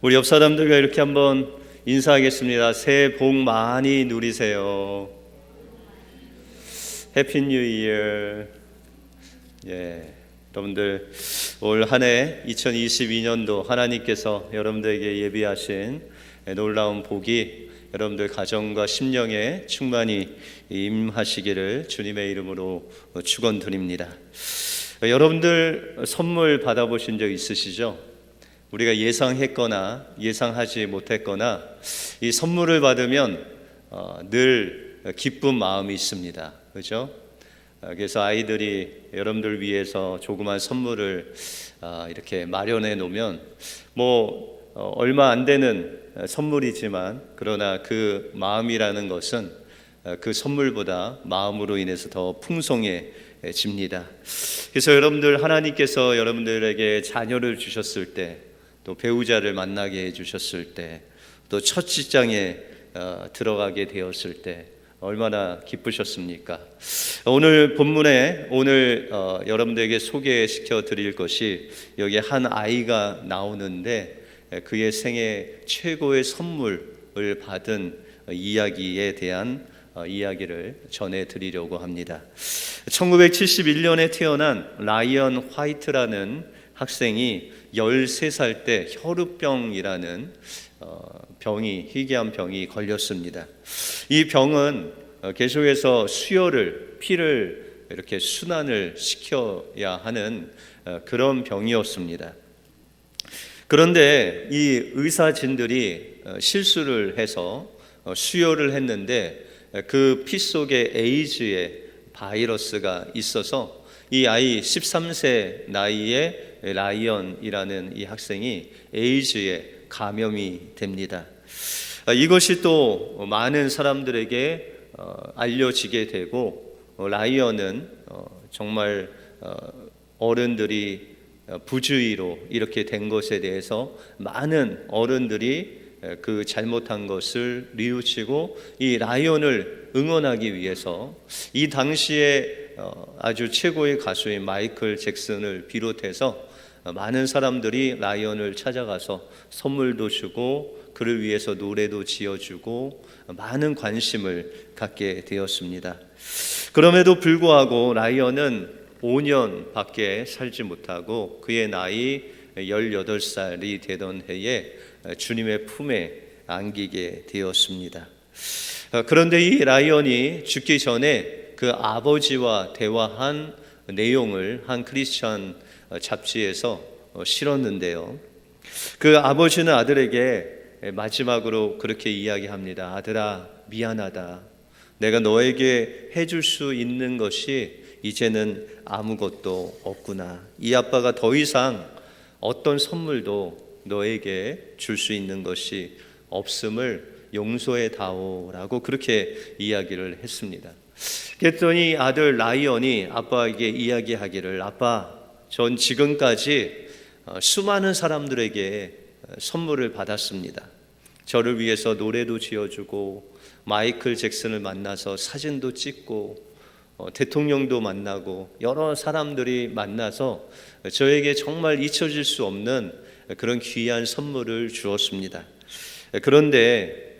우리 옆 사람들과 이렇게 한번 인사하겠습니다. 새해 복 많이 누리세요. 해피 뉴 이어. 여러분들 올 한 해 2022년도 하나님께서 여러분들에게 예비하신 놀라운 복이 여러분들 가정과 심령에 충만히 임하시기를 주님의 이름으로 축원드립니다. 여러분들 선물 받아보신 적 있으시죠? 우리가 예상했거나 예상하지 못했거나 이 선물을 받으면 늘 기쁜 마음이 있습니다. 그렇죠? 그래서 아이들이 여러분들 위해서 조그만 선물을 이렇게 마련해 놓으면 얼마 안 되는 선물이지만 그러나 그 마음이라는 것은 그 선물보다 마음으로 인해서 더 풍성해집니다. 그래서 여러분들 하나님께서 여러분들에게 자녀를 주셨을 때, 또 배우자를 만나게 해주셨을 때, 또 첫 직장에 들어가게 되었을 때 얼마나 기쁘셨습니까? 오늘 본문에 여러분들에게 소개시켜 드릴 것이, 여기에 한 아이가 나오는데 그의 생애 최고의 선물을 받은 이야기에 대한 이야기를 전해드리려고 합니다. 1971년에 태어난 라이언 화이트라는 학생이 13살 때 혈우병이라는 희귀한 병이 걸렸습니다. 이 병은 계속해서 피를 이렇게 순환을 시켜야 하는 그런 병이었습니다. 그런데 이 의사진들이 실수를 해서 수혈을 했는데 그 피 속에 에이즈의 바이러스가 있어서 이 아이 13세 나이에 라이언이라는 이 학생이 에이즈에 감염이 됩니다. 이것이 또 많은 사람들에게 알려지게 되고, 라이언은 정말 어른들이 부주의로 이렇게 된 것에 대해서 많은 어른들이 그 잘못한 것을 뉘우치고 이 라이언을 응원하기 위해서 이 당시에 아주 최고의 가수인 마이클 잭슨을 비롯해서 많은 사람들이 라이언을 찾아가서 선물도 주고 그를 위해서 노래도 지어주고 많은 관심을 갖게 되었습니다. 그럼에도 불구하고 라이언은 5년밖에 살지 못하고 그의 나이 18살이 되던 해에 주님의 품에 안기게 되었습니다. 그런데 이 라이언이 죽기 전에 그 아버지와 대화한 내용을 한 크리스천 잡지에서 실었는데요, 그 아버지는 아들에게 마지막으로 그렇게 이야기합니다. 아들아, 미안하다. 내가 너에게 해줄 수 있는 것이 이제는 아무것도 없구나. 이 아빠가 더 이상 어떤 선물도 너에게 줄 수 있는 것이 없음을 용서해 다오라고 그렇게 이야기를 했습니다. 그랬더니 아들 라이언이 아빠에게 이야기하기를, 아빠, 전 지금까지 수많은 사람들에게 선물을 받았습니다. 저를 위해서 노래도 지어주고 마이클 잭슨을 만나서 사진도 찍고 대통령도 만나고 여러 사람들이 만나서 저에게 정말 잊혀질 수 없는 그런 귀한 선물을 주었습니다. 그런데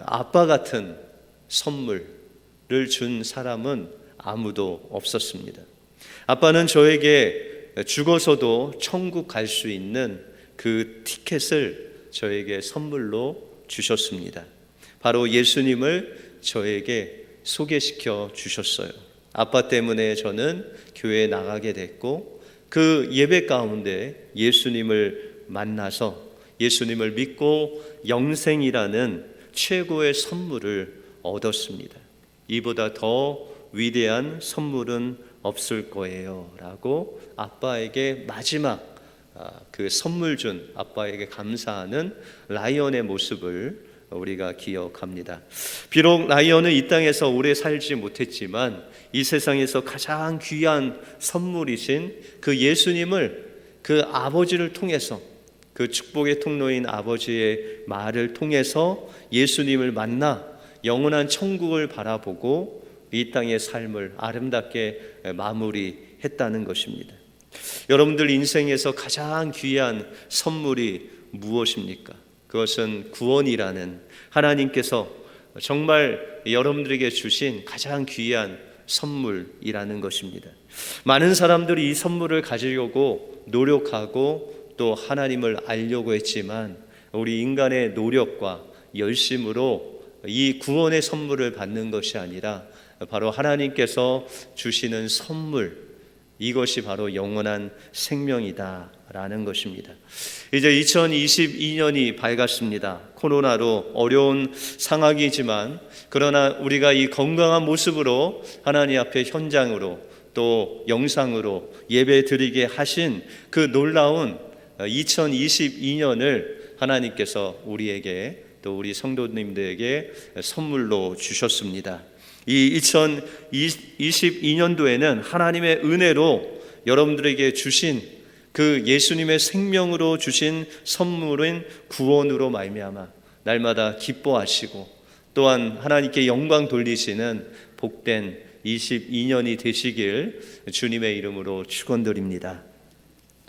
아빠 같은 선물을 준 사람은 아무도 없었습니다. 아빠는 저에게 죽어서도 천국 갈 수 있는 그 티켓을 저에게 선물로 주셨습니다. 바로 예수님을 저에게 소개시켜 주셨어요. 아빠 때문에 저는 교회에 나가게 됐고, 그 예배 가운데 예수님을 만나서 예수님을 믿고 영생이라는 최고의 선물을 얻었습니다. 이보다 더 위대한 선물은 없을 거예요 라고 아빠에게 마지막 그 선물 준 아빠에게 감사하는 라이언의 모습을 우리가 기억합니다. 비록 라이언은 이 땅에서 오래 살지 못했지만 이 세상에서 가장 귀한 선물이신 그 예수님을 그 아버지를 통해서, 그 축복의 통로인 아버지의 말을 통해서 예수님을 만나 영원한 천국을 바라보고 이 땅의 삶을 아름답게 마무리했다는 것입니다. 여러분들 인생에서 가장 귀한 선물이 무엇입니까? 그것은 구원이라는 하나님께서 정말 여러분들에게 주신 가장 귀한 선물이라는 것입니다. 많은 사람들이 이 선물을 가지려고 노력하고 또 하나님을 알려고 했지만 우리 인간의 노력과 열심으로 이 구원의 선물을 받는 것이 아니라 바로 하나님께서 주시는 선물, 이것이 바로 영원한 생명이다라는 것입니다. 이제 2022년이 밝았습니다. 코로나로 어려운 상황이지만 그러나 우리가 이 건강한 모습으로 하나님 앞에 현장으로 또 영상으로 예배 드리게 하신 그 놀라운 2022년을 하나님께서 우리에게 또 우리 성도님들에게 선물로 주셨습니다. 이 2022년도에는 하나님의 은혜로 여러분들에게 주신 그 예수님의 생명으로 주신 선물인 구원으로 말미암아 날마다 기뻐하시고 또한 하나님께 영광 돌리시는 복된 22년이 되시길 주님의 이름으로 축원드립니다.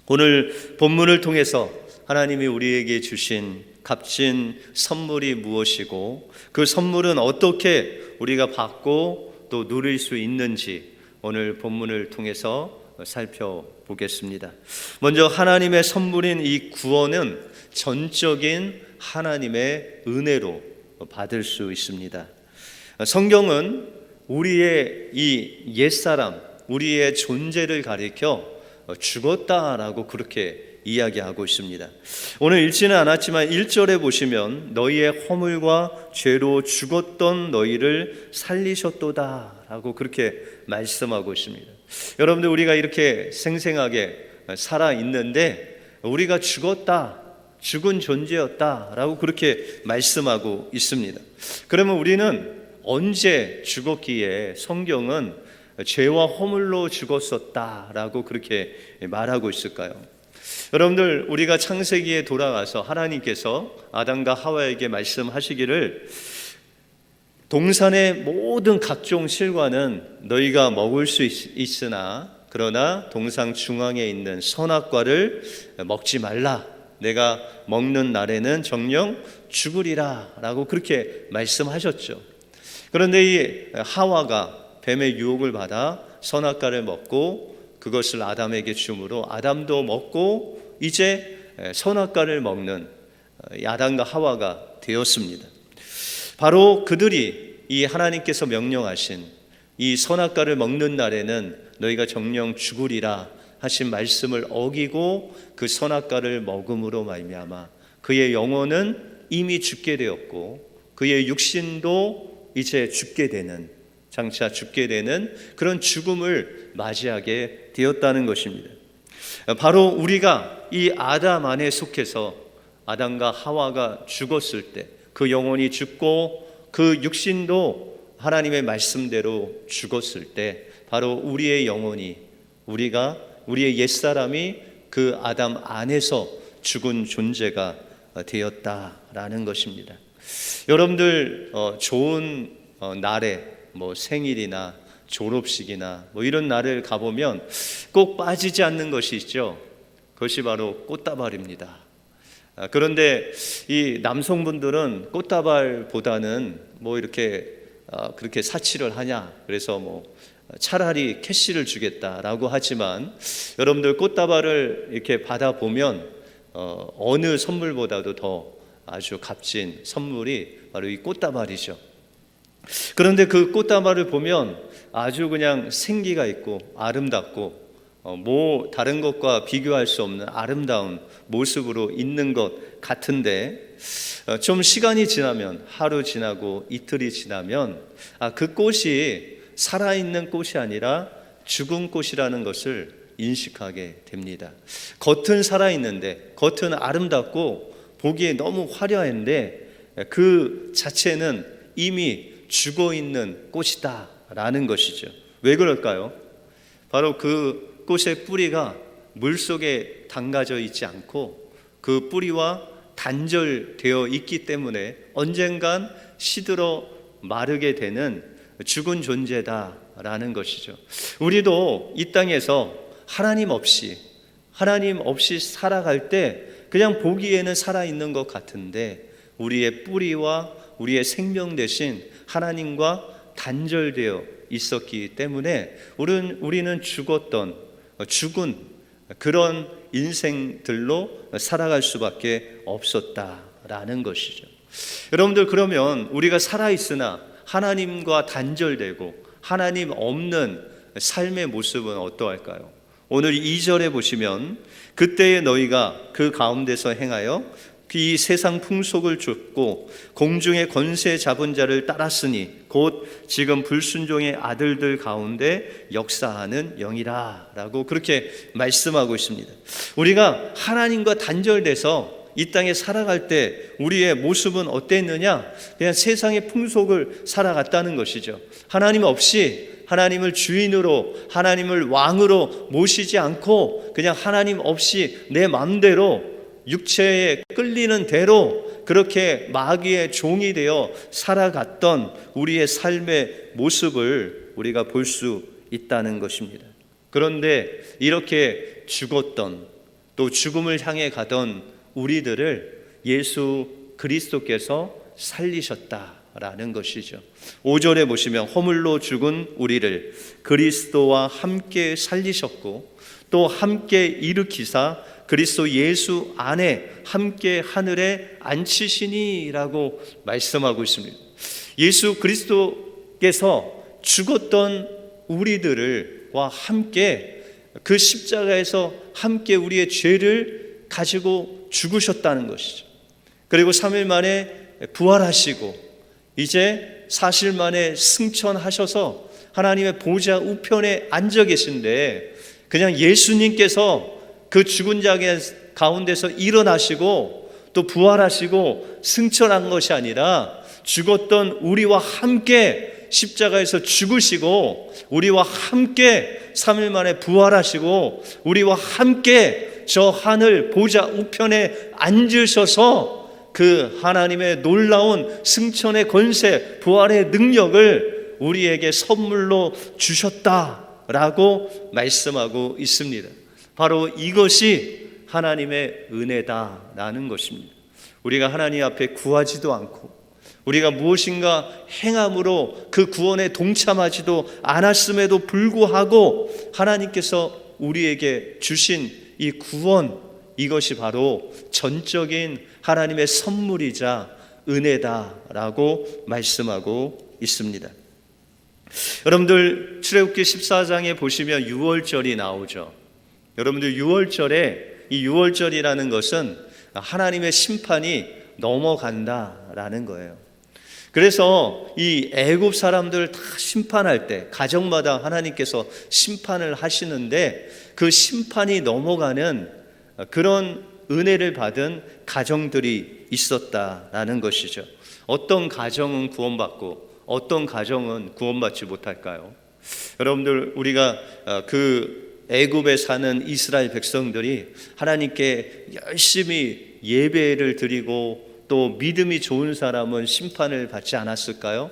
오늘 본문을 통해서 하나님이 우리에게 주신 값진 선물이 무엇이고 그 선물은 어떻게 우리가 받고 또 누릴 수 있는지 오늘 본문을 통해서 살펴보겠습니다. 먼저 하나님의 선물인 이 구원은 전적인 하나님의 은혜로 받을 수 있습니다. 성경은 우리의 이 옛사람, 우리의 존재를 가리켜 죽었다라고 그렇게 이야기하고 있습니다. 오늘 읽지는 않았지만 1절에 보시면 너희의 허물과 죄로 죽었던 너희를 살리셨도다 라고 그렇게 말씀하고 있습니다. 여러분들, 우리가 이렇게 생생하게 살아있는데 우리가 죽었다, 죽은 존재였다 라고 그렇게 말씀하고 있습니다. 그러면 우리는 언제 죽었기에 성경은 죄와 허물로 죽었었다 라고 그렇게 말하고 있을까요? 여러분들, 우리가 창세기에 돌아가서 하나님께서 아담과 하와에게 말씀하시기를 동산의 모든 각종 실과는 너희가 먹을 수 있으나 그러나 동산 중앙에 있는 선악과를 먹지 말라. 내가 먹는 날에는 정녕 죽으리라 라고 그렇게 말씀하셨죠. 그런데 이 하와가 뱀의 유혹을 받아 선악과를 먹고 그것을 아담에게 주므로 아담도 먹고 이제 선악과를 먹는 아담과 하와가 되었습니다. 바로 그들이 이 하나님께서 명령하신 이 선악과를 먹는 날에는 너희가 정녕 죽으리라 하신 말씀을 어기고 그 선악과를 먹음으로 말미암아 그의 영혼은 이미 죽게 되었고 그의 육신도 이제 죽게 되는, 장차 죽게 되는 그런 죽음을 맞이하게 되었다는 것입니다. 바로 우리가 이 아담 안에 속해서 아담과 하와가 죽었을 때 그 영혼이 죽고 그 육신도 하나님의 말씀대로 죽었을 때 바로 우리의 영혼이, 우리의 옛사람이 그 아담 안에서 죽은 존재가 되었다라는 것입니다. 여러분들 좋은 날에 생일이나 졸업식이나 이런 날을 가보면 꼭 빠지지 않는 것이 있죠. 그것이 바로 꽃다발입니다. 그런데 이 남성분들은 꽃다발보다는 이렇게 그렇게 사치를 하냐, 그래서 차라리 캐시를 주겠다라고 하지만 여러분들 꽃다발을 이렇게 받아보면 어느 선물보다도 더 아주 값진 선물이 바로 이 꽃다발이죠. 그런데 그 꽃다발을 보면 아주 그냥 생기가 있고 아름답고 다른 것과 비교할 수 없는 아름다운 모습으로 있는 것 같은데 좀 시간이 지나면, 하루 지나고 이틀이 지나면 그 꽃이 살아있는 꽃이 아니라 죽은 꽃이라는 것을 인식하게 됩니다. 겉은 살아있는데, 겉은 아름답고 보기에 너무 화려한데 그 자체는 이미 죽어있는 꽃이다 라는 것이죠. 왜 그럴까요? 바로 그 꽃의 뿌리가 물속에 담가져 있지 않고 그 뿌리와 단절되어 있기 때문에 언젠간 시들어 마르게 되는 죽은 존재다라는 것이죠. 우리도 이 땅에서 하나님 없이 하나님 없이 살아갈 때 그냥 보기에는 살아있는 것 같은데 우리의 뿌리와 우리의 생명 대신 하나님과 단절되어 있었기 때문에 우리는 죽은 그런 인생들로 살아갈 수밖에 없었다라는 것이죠. 여러분들, 그러면 우리가 살아있으나 하나님과 단절되고 하나님 없는 삶의 모습은 어떠할까요? 오늘 2절에 보시면 그때에 너희가 그 가운데서 행하여 이 세상 풍속을 쫓고 공중의 권세 잡은 자를 따랐으니 곧 지금 불순종의 아들들 가운데 역사하는 영이라 라고 그렇게 말씀하고 있습니다. 우리가 하나님과 단절돼서 이 땅에 살아갈 때 우리의 모습은 어땠느냐? 그냥 세상의 풍속을 살아갔다는 것이죠. 하나님 없이 하나님을 주인으로, 하나님을 왕으로 모시지 않고 그냥 하나님 없이 내 마음대로 육체에 끌리는 대로 그렇게 마귀의 종이 되어 살아갔던 우리의 삶의 모습을 우리가 볼 수 있다는 것입니다. 그런데 이렇게 죽었던, 또 죽음을 향해 가던 우리들을 예수 그리스도께서 살리셨다라는 것이죠. 5절에 보시면 허물로 죽은 우리를 그리스도와 함께 살리셨고 또 함께 일으키사 그리스도 예수 안에 함께 하늘에 앉히시니라고 말씀하고 있습니다. 예수 그리스도께서 죽었던 우리들과 함께 그 십자가에서 함께 우리의 죄를 가지고 죽으셨다는 것이죠. 그리고 3일 만에 부활하시고 이제 사실 만에 승천하셔서 하나님의 보좌 우편에 앉아 계신데 그냥 예수님께서 그 죽은 자 가운데서 일어나시고 또 부활하시고 승천한 것이 아니라 죽었던 우리와 함께 십자가에서 죽으시고 우리와 함께 3일 만에 부활하시고 우리와 함께 저 하늘 보좌 우편에 앉으셔서 그 하나님의 놀라운 승천의 권세, 부활의 능력을 우리에게 선물로 주셨다라고 말씀하고 있습니다. 바로 이것이 하나님의 은혜다라는 것입니다. 우리가 하나님 앞에 구하지도 않고 우리가 무엇인가 행함으로 그 구원에 동참하지도 않았음에도 불구하고 하나님께서 우리에게 주신 이 구원, 이것이 바로 전적인 하나님의 선물이자 은혜다라고 말씀하고 있습니다. 여러분들 출애굽기 14장에 보시면 유월절이 나오죠. 여러분들 유월절에 이 유월절이라는 것은 하나님의 심판이 넘어간다라는 거예요. 그래서 이 애굽 사람들 다 심판할 때 가정마다 하나님께서 심판을 하시는데 그 심판이 넘어가는 그런 은혜를 받은 가정들이 있었다라는 것이죠. 어떤 가정은 구원받고 어떤 가정은 구원받지 못할까요? 여러분들, 우리가 그 애굽에 사는 이스라엘 백성들이 하나님께 열심히 예배를 드리고 또 믿음이 좋은 사람은 심판을 받지 않았을까요?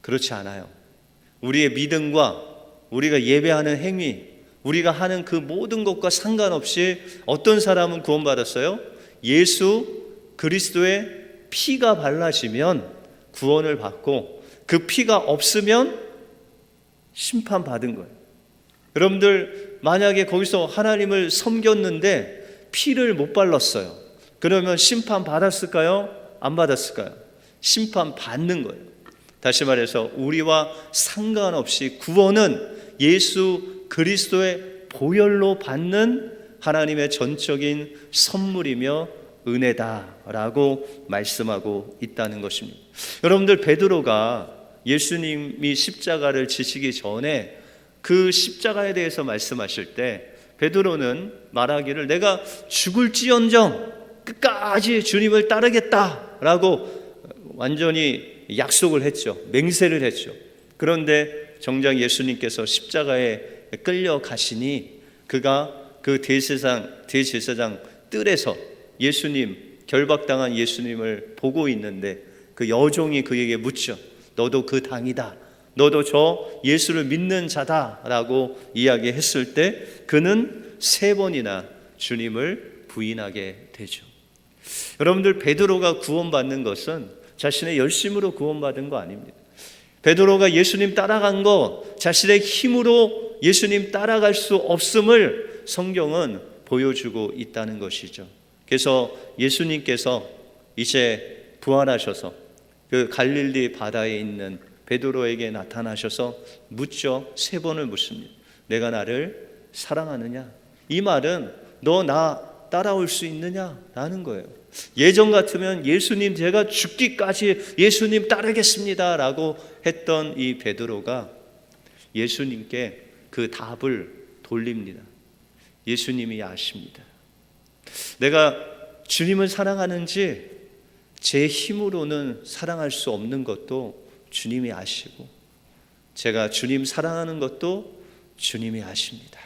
그렇지 않아요. 우리의 믿음과 우리가 예배하는 행위, 우리가 하는 그 모든 것과 상관없이 어떤 사람은 구원받았어요? 예수 그리스도의 피가 발라지면 구원을 받고 그 피가 없으면 심판받은 거예요. 여러분들, 만약에 거기서 하나님을 섬겼는데 피를 못 발랐어요. 그러면 심판 받았을까요? 안 받았을까요? 심판 받는 거예요. 다시 말해서 우리와 상관없이 구원은 예수 그리스도의 보혈로 받는 하나님의 전적인 선물이며 은혜다라고 말씀하고 있다는 것입니다. 여러분들, 베드로가 예수님이 십자가를 지시기 전에 그 십자가에 대해서 말씀하실 때 베드로는 말하기를 내가 죽을지언정 끝까지 주님을 따르겠다라고 완전히 약속을 했죠. 맹세를 했죠. 그런데 정작 예수님께서 십자가에 끌려가시니 그가 그 대제사장 뜰에서 예수님, 결박당한 예수님을 보고 있는데 그 여종이 그에게 묻죠. 너도 그 당이다. 너도 저 예수를 믿는 자다라고 이야기했을 때 그는 3번이나 주님을 부인하게 되죠. 여러분들, 베드로가 구원받는 것은 자신의 열심으로 구원받은 거 아닙니다. 베드로가 예수님 따라간 거 자신의 힘으로 예수님 따라갈 수 없음을 성경은 보여주고 있다는 것이죠. 그래서 예수님께서 이제 부활하셔서 그 갈릴리 바다에 있는 베드로에게 나타나셔서 묻죠. 3번을 묻습니다. 내가 나를 사랑하느냐? 이 말은 너 나 따라올 수 있느냐? 라는 거예요. 예전 같으면 예수님 제가 죽기까지 예수님 따르겠습니다 라고 했던 이 베드로가 예수님께 그 답을 돌립니다. 예수님이 아십니다. 내가 주님을 사랑하는지 제 힘으로는 사랑할 수 없는 것도 주님이 아시고 제가 주님 사랑하는 것도 주님이 아십니다.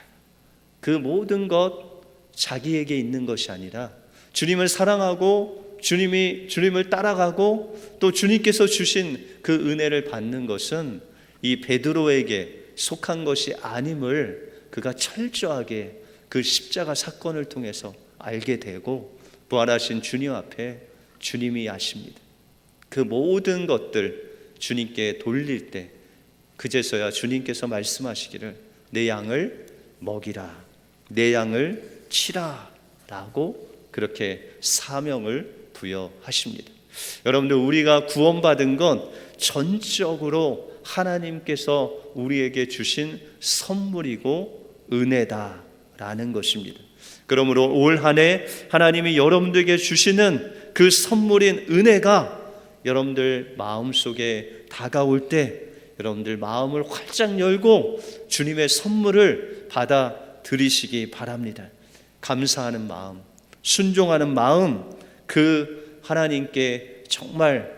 그 모든 것 자기에게 있는 것이 아니라 주님을 사랑하고 주님을 따라가고 또 주님께서 주신 그 은혜를 받는 것은 이 베드로에게 속한 것이 아님을 그가 철저하게 그 십자가 사건을 통해서 알게 되고 부활하신 주님 앞에 주님이 아십니다. 그 모든 것들 주님께 돌릴 때 그제서야 주님께서 말씀하시기를 내 양을 먹이라, 내 양을 치라 라고 그렇게 사명을 부여하십니다. 여러분들, 우리가 구원받은 건 전적으로 하나님께서 우리에게 주신 선물이고 은혜다라는 것입니다. 그러므로 올 한 해 하나님이 여러분들에게 주시는 그 선물인 은혜가 여러분들 마음속에 다가올 때 여러분들 마음을 활짝 열고 주님의 선물을 받아들이시기 바랍니다. 감사하는 마음, 순종하는 마음, 그 하나님께 정말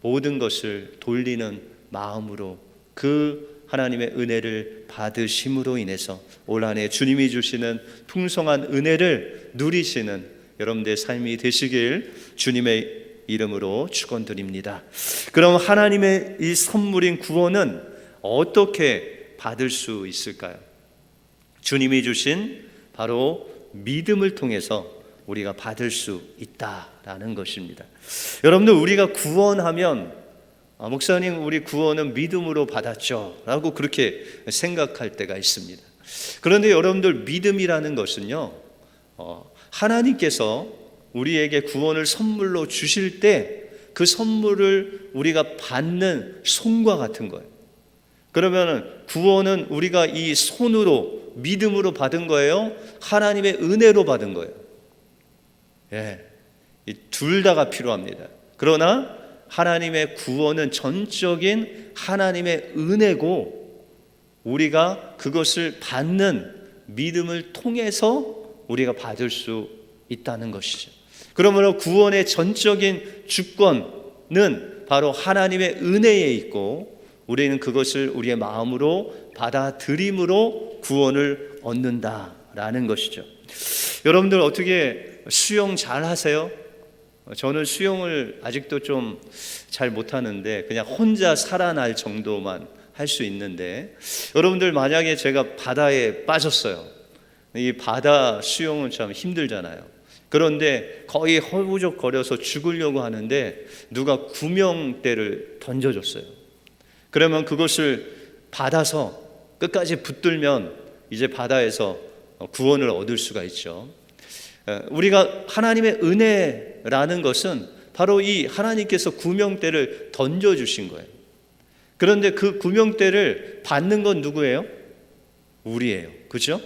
모든 것을 돌리는 마음으로 그 하나님의 은혜를 받으심으로 인해서 올 한 해 주님이 주시는 풍성한 은혜를 누리시는 여러분들의 삶이 되시길 주님의 이름으로 축원드립니다. 그럼 하나님의 이 선물인 구원은 어떻게 받을 수 있을까요? 주님이 주신 바로 믿음을 통해서 우리가 받을 수 있다라는 것입니다. 여러분들, 우리가 구원하면 목사님 우리 구원은 믿음으로 받았죠 라고 그렇게 생각할 때가 있습니다. 그런데 여러분들, 믿음이라는 것은요 하나님께서 우리에게 구원을 선물로 주실 때 그 선물을 우리가 받는 손과 같은 거예요. 그러면 구원은 우리가 이 손으로 믿음으로 받은 거예요? 하나님의 은혜로 받은 거예요? 예, 이 둘 다가 필요합니다. 그러나 하나님의 구원은 전적인 하나님의 은혜고 우리가 그것을 받는 믿음을 통해서 우리가 받을 수 있다는 것이죠. 그러므로 구원의 전적인 주권은 바로 하나님의 은혜에 있고 우리는 그것을 우리의 마음으로 받아들임으로 구원을 얻는다라는 것이죠. 여러분들, 어떻게 수영 잘 하세요? 저는 수영을 아직도 좀 잘 못하는데 그냥 혼자 살아날 정도만 할 수 있는데, 여러분들 만약에 제가 바다에 빠졌어요. 이 바다 수영은 참 힘들잖아요. 그런데 거의 허우적거려서 죽으려고 하는데 누가 구명대를 던져줬어요. 그러면 그것을 받아서 끝까지 붙들면 이제 바다에서 구원을 얻을 수가 있죠. 우리가 하나님의 은혜라는 것은 바로 이 하나님께서 구명대를 던져주신 거예요. 그런데 그 구명대를 받는 건 누구예요? 우리예요. 그렇죠?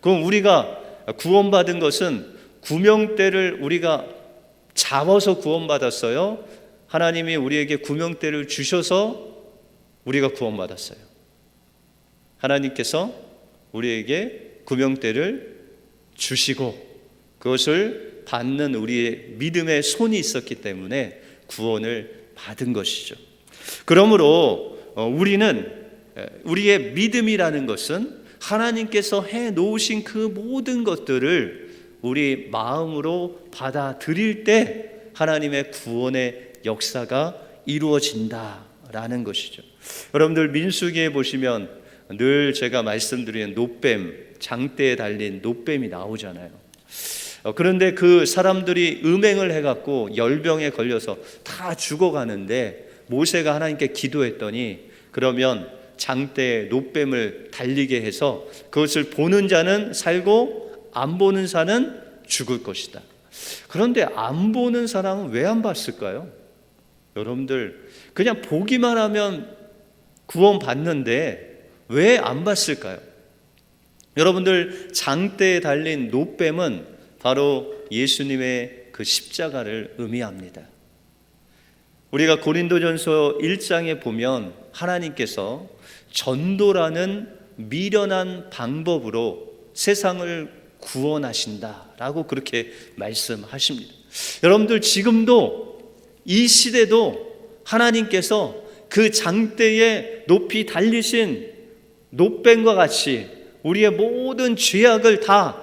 그럼 우리가 구원받은 것은 구명대를 우리가 잡아서 구원받았어요? 하나님이 우리에게 구명대를 주셔서 우리가 구원받았어요? 하나님께서 우리에게 구명대를 주시고 그것을 받는 우리의 믿음의 손이 있었기 때문에 구원을 받은 것이죠. 그러므로 우리의 믿음이라는 것은 하나님께서 해 놓으신 그 모든 것들을 우리 마음으로 받아들일 때 하나님의 구원의 역사가 이루어진다라는 있다라는 것이죠. 여러분들 민수기에 보시면 늘 제가 말씀드리는 노뱀, 장대에 달린 노뱀이 나오잖아요. 그런데 그 사람들이 음행을 해갖고 열병에 걸려서 다 죽어가는데 모세가 하나님께 기도했더니 그러면 장대에 노뱀을 달리게 해서 그것을 보는 자는 살고 안 보는 자는 죽을 것이다. 그런데 안 보는 사람은 왜 안 봤을까요? 여러분들 그냥 보기만 하면 구원 받는데 왜 안 봤을까요? 여러분들 장대에 달린 노뱀은 바로 예수님의 그 십자가를 의미합니다. 우리가 고린도전서 1장에 보면 하나님께서 전도라는 미련한 방법으로 세상을 구원하신다라고 그렇게 말씀하십니다. 여러분들 지금도 이 시대도 하나님께서 그 장대에 높이 달리신 노뱀과 같이 우리의 모든 죄악을 다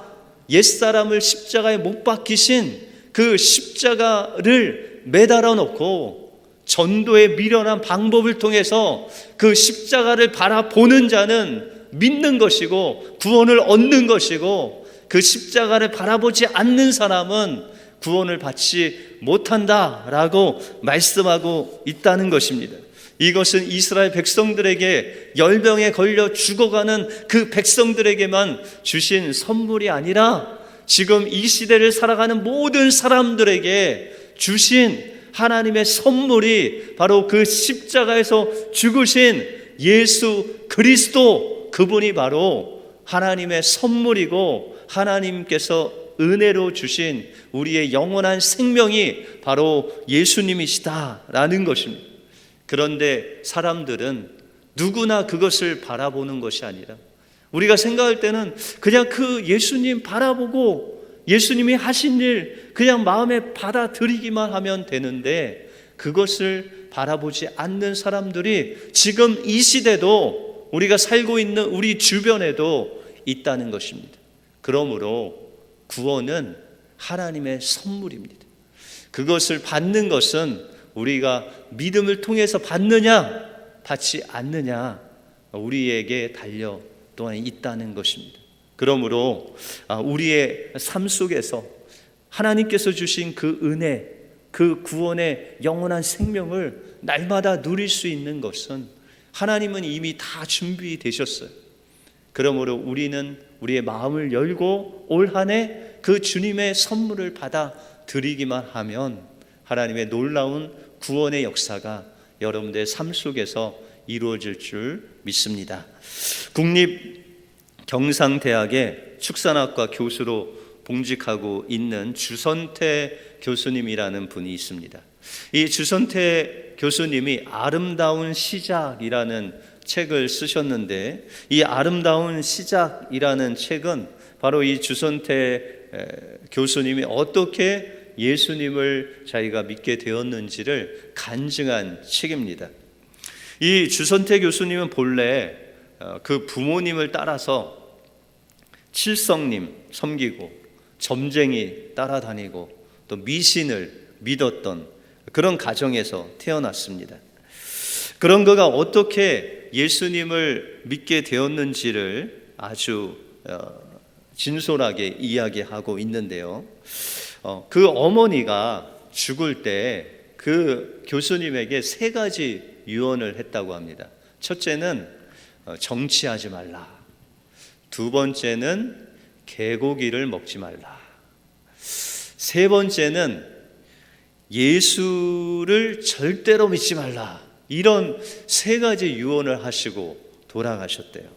옛사람을 십자가에 못 박히신 그 십자가를 매달아 놓고 전도의 미련한 방법을 통해서 그 십자가를 바라보는 자는 믿는 것이고 구원을 얻는 것이고 그 십자가를 바라보지 않는 사람은 구원을 받지 못한다라고 말씀하고 있다는 것입니다. 이것은 이스라엘 백성들에게 열병에 걸려 죽어가는 그 백성들에게만 주신 선물이 아니라 지금 이 시대를 살아가는 모든 사람들에게 주신 하나님의 선물이 바로 그 십자가에서 죽으신 예수 그리스도, 그분이 바로 하나님의 선물이고 하나님께서 은혜로 주신 우리의 영원한 생명이 바로 예수님이시다라는 것입니다. 그런데 사람들은 누구나 그것을 바라보는 것이 아니라 우리가 생각할 때는 그냥 그 예수님 바라보고 예수님이 하신 일 그냥 마음에 받아들이기만 하면 되는데 그것을 바라보지 않는 사람들이 지금 이 시대도 우리가 살고 있는 우리 주변에도 있다는 것입니다. 그러므로 구원은 하나님의 선물입니다. 그것을 받는 것은 우리가 믿음을 통해서 받느냐 받지 않느냐 우리에게 달려 또한 있다는 것입니다. 그러므로 우리의 삶 속에서 하나님께서 주신 그 은혜, 그 구원의 영원한 생명을 날마다 누릴 수 있는 것은 하나님은 이미 다 준비되셨어요. 그러므로 우리는 우리의 마음을 열고 올 한 해 그 주님의 선물을 받아 드리기만 하면 하나님의 놀라운 구원의 역사가 여러분들의 삶 속에서 이루어질 줄 믿습니다. 국립경상대학의 축산학과 교수로 봉직하고 있는 주선태 교수님이라는 분이 있습니다. 이 주선태 교수님이 아름다운 시작이라는 책을 쓰셨는데 이 아름다운 시작이라는 책은 바로 이 주선태 교수님이 어떻게 예수님을 자기가 믿게 되었는지를 간증한 책입니다. 이 주선태 교수님은 본래 그 부모님을 따라서 칠성님 섬기고 점쟁이 따라다니고 또 미신을 믿었던 그런 가정에서 태어났습니다. 그런 그가 어떻게 예수님을 믿게 되었는지를 아주 진솔하게 이야기하고 있는데요. 그 어머니가 죽을 때 그 교수님에게 3가지 유언을 했다고 합니다. 첫째는 정치하지 말라. 2번째는 개고기를 먹지 말라. 3번째는 예수를 절대로 믿지 말라. 이런 3가지 유언을 하시고 돌아가셨대요.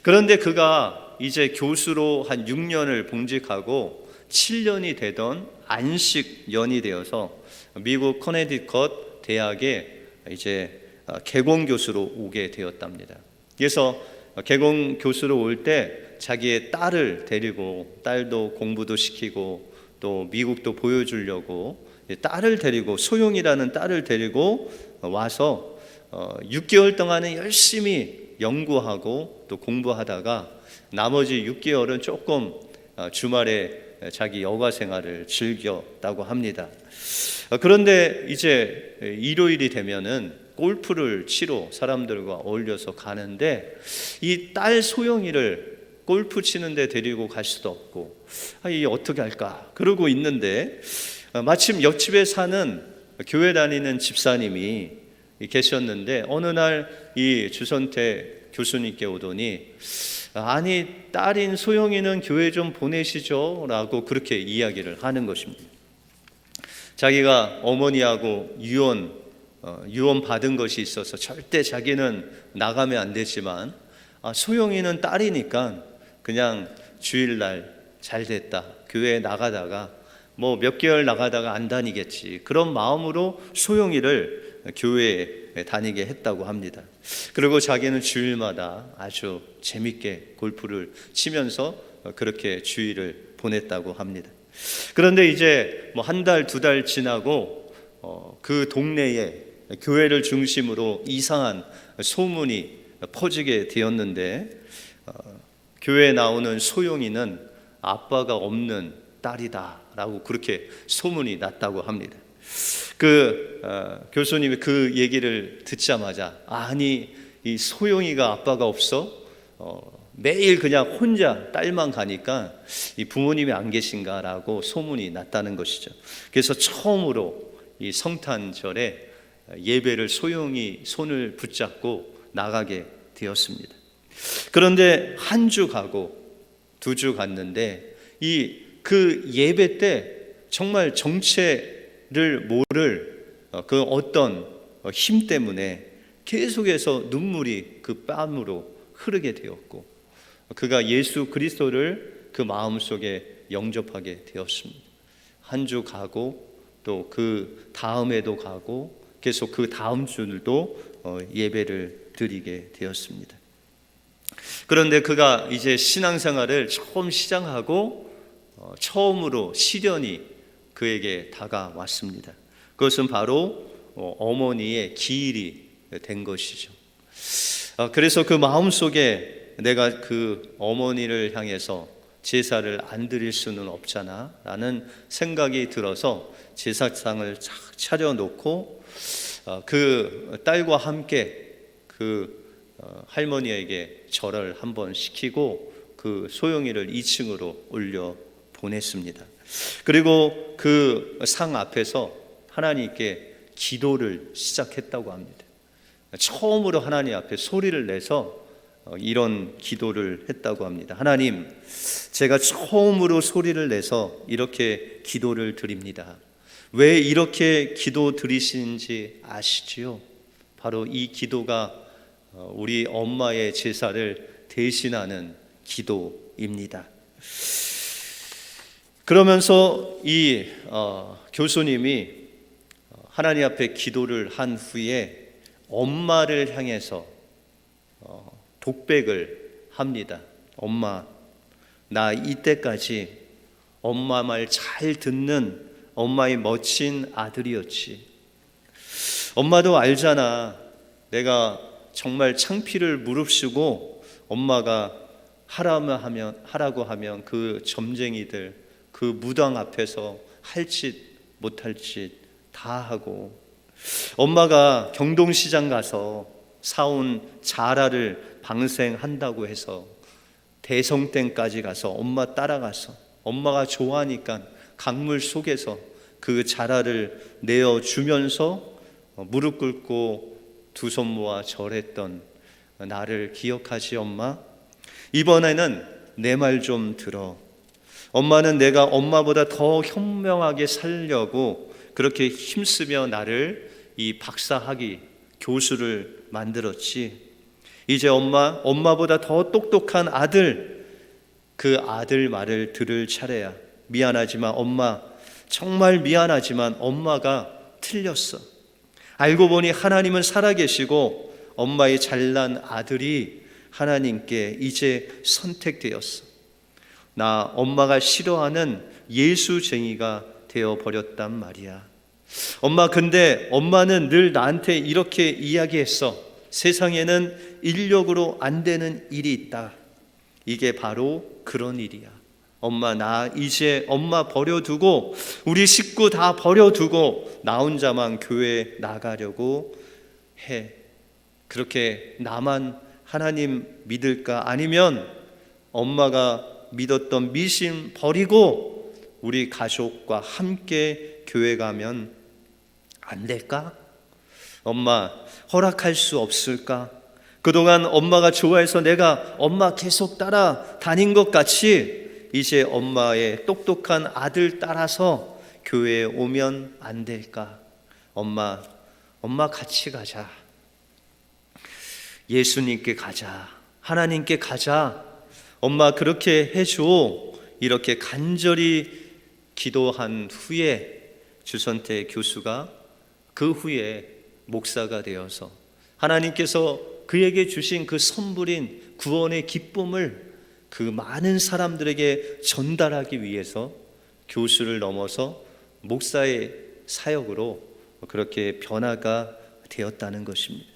그런데 그가 이제 교수로 한 6년을 봉직하고 7년이 되던 안식년이 되어서 미국 커네디컷 대학에 이제 개공 교수로 오게 되었답니다. 그래서 개공 교수로 올 때 자기의 딸을 데리고 딸도 공부도 시키고 또 미국도 보여주려고 딸을 데리고 소용이라는 딸을 데리고 와서 6개월 동안은 열심히 연구하고 또 공부하다가 나머지 6개월은 조금 주말에 자기 여가 생활을 즐겼다고 합니다. 그런데 이제 일요일이 되면은 골프를 치러 사람들과 어울려서 가는데 이 딸 소영이를 골프 치는데 데리고 갈 수도 없고 이 어떻게 할까 그러고 있는데 마침 옆집에 사는 교회 다니는 집사님이 계셨는데 어느 날 이 주선태 교수님께 오더니 아니 딸인 소영이는 교회 좀 보내시죠 라고 그렇게 이야기를 하는 것입니다. 자기가 어머니하고 유언 받은 것이 있어서 절대 자기는 나가면 안 되지만 소영이는 딸이니까 그냥 주일날 잘 됐다 교회에 나가다가 뭐 몇 개월 나가다가 안 다니겠지 그런 마음으로 소영이를 교회에 다니게 했다고 합니다. 그리고 자기는 주일마다 아주 재밌게 골프를 치면서 그렇게 주일을 보냈다고 합니다. 그런데 이제 뭐 한 달, 두 달 지나고 그 동네에 교회를 중심으로 이상한 소문이 퍼지게 되었는데 교회에 나오는 소영이는 아빠가 없는 딸이다라고 그렇게 소문이 났다고 합니다. 교수님이 그 얘기를 듣자마자 아니 이 소영이가 아빠가 없어? 매일 그냥 혼자 딸만 가니까 이 부모님이 안 계신가라고 소문이 났다는 것이죠. 그래서 처음으로 이 성탄절에 예배를 소영이 손을 붙잡고 나가게 되었습니다. 그런데 한 주 가고 두 주 갔는데 그 예배 때 정말 정체를 모를 그 어떤 힘 때문에 계속해서 눈물이 그 뺨으로 흐르게 되었고 그가 예수 그리스도를 그 마음속에 영접하게 되었습니다. 한 주 가고 또 그 다음에도 가고 계속 그 다음 주들도 예배를 드리게 되었습니다. 그런데 그가 이제 신앙생활을 처음 시작하고 처음으로 시련이 그에게 다가왔습니다. 그것은 바로 어머니의 기일이 된 것이죠. 그래서 그 마음속에 내가 그 어머니를 향해서 제사를 안 드릴 수는 없잖아 라는 생각이 들어서 제사상을 차려놓고 그 딸과 함께 그 할머니에게 절을 한번 시키고 그 소영이를 2층으로 올려 보냈습니다. 그리고 그 상 앞에서 하나님께 기도를 시작했다고 합니다. 처음으로 하나님 앞에 소리를 내서 이런 기도를 했다고 합니다. 하나님, 제가 처음으로 소리를 내서 이렇게 기도를 드립니다. 왜 이렇게 기도 드리시는지 아시지요? 바로 이 기도가 우리 엄마의 제사를 대신하는 기도입니다. 그러면서 이 교수님이 하나님 앞에 기도를 한 후에 엄마를 향해서 독백을 합니다. 엄마, 나 이때까지 엄마 말 잘 듣는 엄마의 멋진 아들이었지. 엄마도 알잖아. 내가 정말 창피를 무릅쓰고 엄마가 하라고 하면 그 점쟁이들 그 무당 앞에서 할 짓 못할 짓 다 하고 엄마가 경동시장 가서 사온 자라를 방생한다고 해서 대성댐까지 가서 엄마 따라가서 엄마가 좋아하니까 강물 속에서 그 자라를 내어주면서 무릎 꿇고 두 손 모아 절했던 나를 기억하지 엄마? 이번에는 내 말 좀 들어. 엄마는 내가 엄마보다 더 현명하게 살려고 그렇게 힘쓰며 나를 이 박사학위 교수를 만들었지. 이제 엄마보다 더 똑똑한 아들, 그 아들 말을 들을 차례야. 미안하지만 엄마, 정말 미안하지만 엄마가 틀렸어. 알고 보니 하나님은 살아계시고 엄마의 잘난 아들이 하나님께 이제 선택되었어. 나 엄마가 싫어하는 예수쟁이가 되어버렸단 말이야. 엄마, 근데 엄마는 늘 나한테 이렇게 이야기했어. 세상에는 인력으로 안 되는 일이 있다. 이게 바로 그런 일이야. 엄마, 나 이제 엄마 버려두고 우리 식구 다 버려두고 나 혼자만 교회 나가려고 해. 그렇게 나만 하나님 믿을까? 아니면 엄마가 믿었던 미신 버리고 우리 가족과 함께 교회 가면 안 될까? 엄마 허락할 수 없을까? 그동안 엄마가 좋아해서 내가 엄마 계속 따라 다닌 것 같이 이제 엄마의 똑똑한 아들 따라서 교회에 오면 안 될까? 엄마 같이 가자. 예수님께 가자. 하나님께 가자. 엄마 그렇게 해줘. 이렇게 간절히 기도한 후에 주선태 교수가 그 후에 목사가 되어서 하나님께서 그에게 주신 그 선물인 구원의 기쁨을 그 많은 사람들에게 전달하기 위해서 교수를 넘어서 목사의 사역으로 그렇게 변화가 되었다는 것입니다.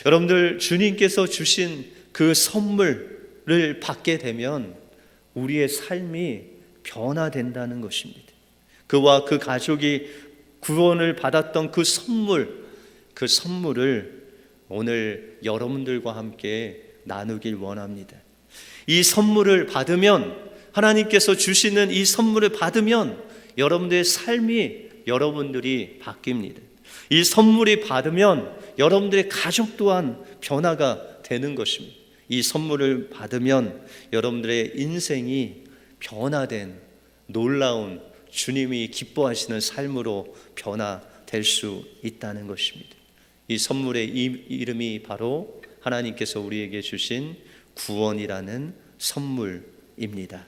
여러분들, 주님께서 주신 그 선물을 받게 되면 우리의 삶이 변화된다는 것입니다. 그와 그 가족이 구원을 받았던 그 선물을 오늘 여러분들과 함께 나누길 원합니다. 이 선물을 받으면, 하나님께서 주시는 이 선물을 받으면 여러분들의 삶이, 여러분들이 바뀝니다. 이 선물이 받으면 여러분들의 가족 또한 변화가 되는 것입니다. 이 선물을 받으면 여러분들의 인생이 변화된 놀라운 주님이 기뻐하시는 삶으로 변화될 수 있다는 것입니다. 이 선물의 이름이 바로 하나님께서 우리에게 주신 구원이라는 선물입니다.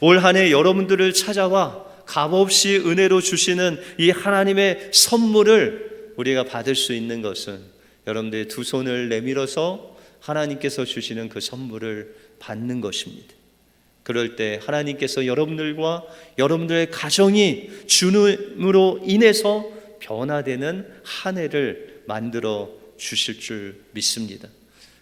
올 한 해 여러분들을 찾아와 값없이 은혜로 주시는 이 하나님의 선물을 우리가 받을 수 있는 것은 여러분들의 두 손을 내밀어서 하나님께서 주시는 그 선물을 받는 것입니다. 그럴 때 하나님께서 여러분들과 여러분들의 가정이 주님으로 인해서 변화되는 한 해를 만들어 주실 줄 믿습니다.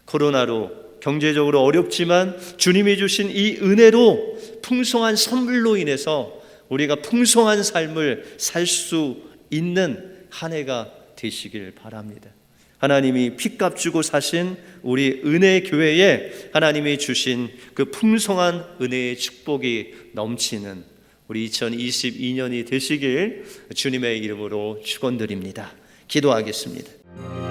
코로나로 경제적으로 어렵지만 주님이 주신 이 은혜로 풍성한 선물로 인해서 우리가 풍성한 삶을 살 수 있는 한 해가 되시길 바랍니다. 하나님이 피값 주고 사신 우리 은혜 교회에 하나님이 주신 그 풍성한 은혜의 축복이 넘치는 우리 2022년이 되시길 주님의 이름으로 축원드립니다. 기도하겠습니다.